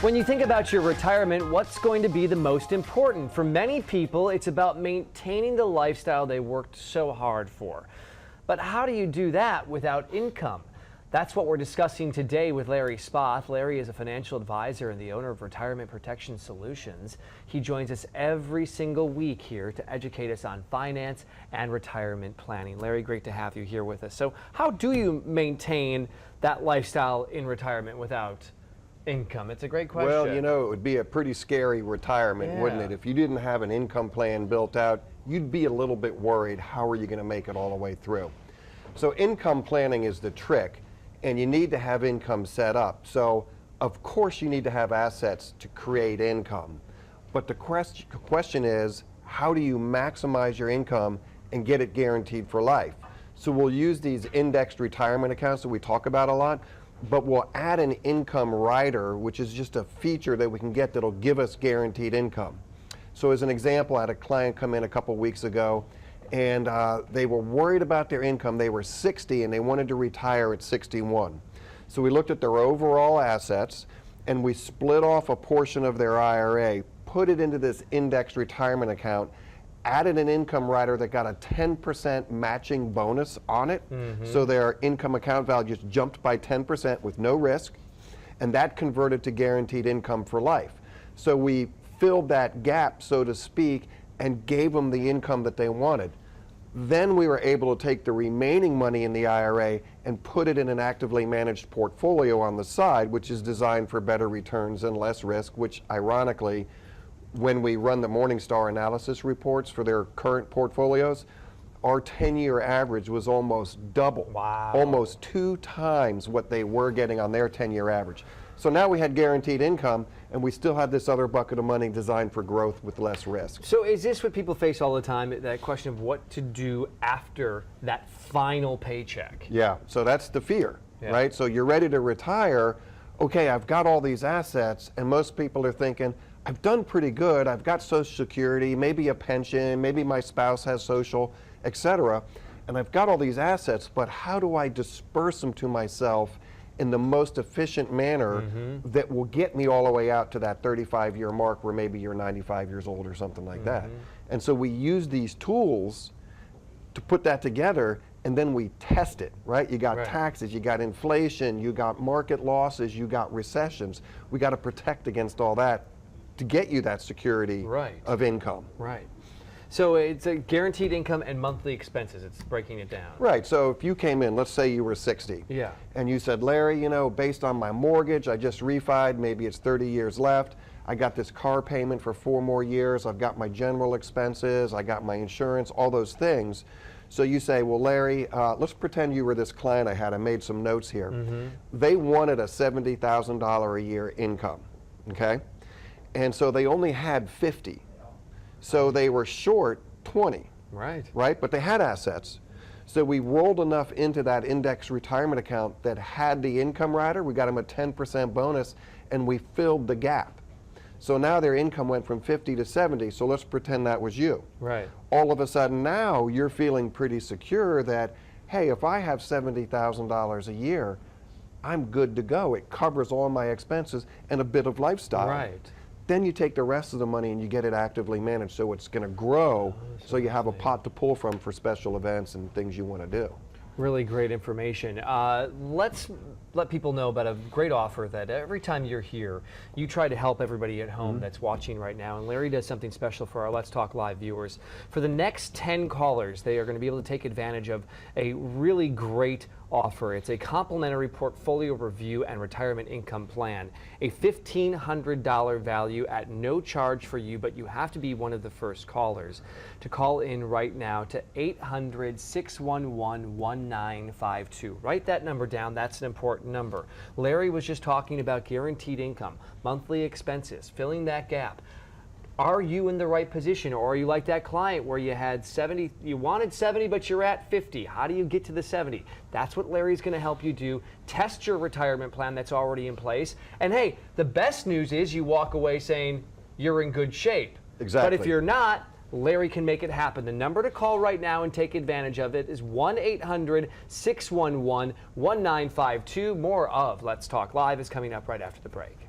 When you think about your retirement, what's going to be the most important? For many people, it's about maintaining the lifestyle they worked so hard for. But how do you do that without income? That's what we're discussing today with Larry Spath. Larry is a financial advisor and the owner of Retirement Protection Solutions. He joins us every single week here to educate us on finance and retirement planning. Larry, great to have you here with us. So how do you maintain that lifestyle in retirement without income? It's a great question. Well, you know, it would be a pretty scary retirement, wouldn't it? If you didn't have an income plan built out, you'd be a little bit worried, how are you going to make it all the way through? So income planning is the trick, and you need to have income set up. So, of course, you need to have assets to create income. But the question is, how do you maximize your income and get it guaranteed for life? So we'll use these indexed retirement accounts that we talk about a lot, but we'll add an income rider, which is just a feature that we can get that'll give us guaranteed income. So as an example, I had a client come in a couple weeks ago, and they were worried about their income. They were 60 and they wanted to retire at 61. So we looked at their overall assets and we split off a portion of their IRA, put it into this indexed retirement account, added an income rider that got a 10% matching bonus on it. So their income account value just jumped by 10% with no risk, and that converted to guaranteed income for life. So we filled that gap, so to speak, and gave them the income that they wanted. Then we were able to take the remaining money in the IRA and put it in an actively managed portfolio on the side, which is designed for better returns and less risk, which ironically, when we run the Morningstar analysis reports for their current portfolios, our 10-year average was almost double. Wow. Almost 2 times what they were getting on their 10-year average. So now we had guaranteed income, and we still had this other bucket of money designed for growth with less risk. So is this what people face all the time, that question of what to do after that final paycheck? Yeah, so that's the fear, right? So you're ready to retire. Okay, I've got all these assets, and most people are thinking, I've done pretty good. I've got Social Security, maybe a pension, maybe my spouse has social, etc. And I've got all these assets, but how do I disperse them to myself in the most efficient manner that will get me all the way out to that 35-year mark where maybe you're 95 years old or something like that? And so we use these tools to put that together, and then we test it, right? You got taxes, you got inflation, you got market losses, you got recessions. We got to protect against all that to get you that security of income. Right. So it's a guaranteed income and monthly expenses. It's breaking it down. Right. So if you came in, let's say you were 60, and you said, Larry, you know, based on my mortgage, I just refied, maybe it's 30 years left. I got this car payment for 4 more years. I've got my general expenses. I got my insurance, all those things. So you say, well, Larry, let's pretend you were this client I had. I made some notes here. They wanted a $70,000 a year income, okay? And so they only had 50. So they were short 20. Right? But they had assets. So we rolled enough into that index retirement account that had the income rider. We got them a 10% bonus, and we filled the gap. So now their income went from 50 to 70. So let's pretend that was you. All of a sudden now you're feeling pretty secure that, hey, if I have $70,000 a year, I'm good to go. It covers all my expenses and a bit of lifestyle. Then you take the rest of the money and you get it actively managed, so it's going to grow, so you have a pot to pull from for special events and things you want to do. Really great information. Let's let people know about a great offer that every time you're here, you try to help everybody at home that's watching right now. And Larry does something special for our Let's Talk Live viewers. For the next 10 callers, they are going to be able to take advantage of a really great offer. It's a complimentary portfolio review and retirement income plan. A $1,500 value at no charge for you, but you have to be one of the first callers to call in right now to 800-611-1952. Write that number down. That's an important number. Larry was just talking about guaranteed income, monthly expenses, filling that gap. Are you in the right position, or are you like that client where you had 70, you wanted 70, but you're at 50? How do you get to the 70? That's what Larry's going to help you do. Test your retirement plan that's already in place. And hey, the best news is you walk away saying you're in good shape. But if you're not, Larry can make it happen. The number to call right now and take advantage of it is 1-800-611-1952. More of Let's Talk Live is coming up right after the break.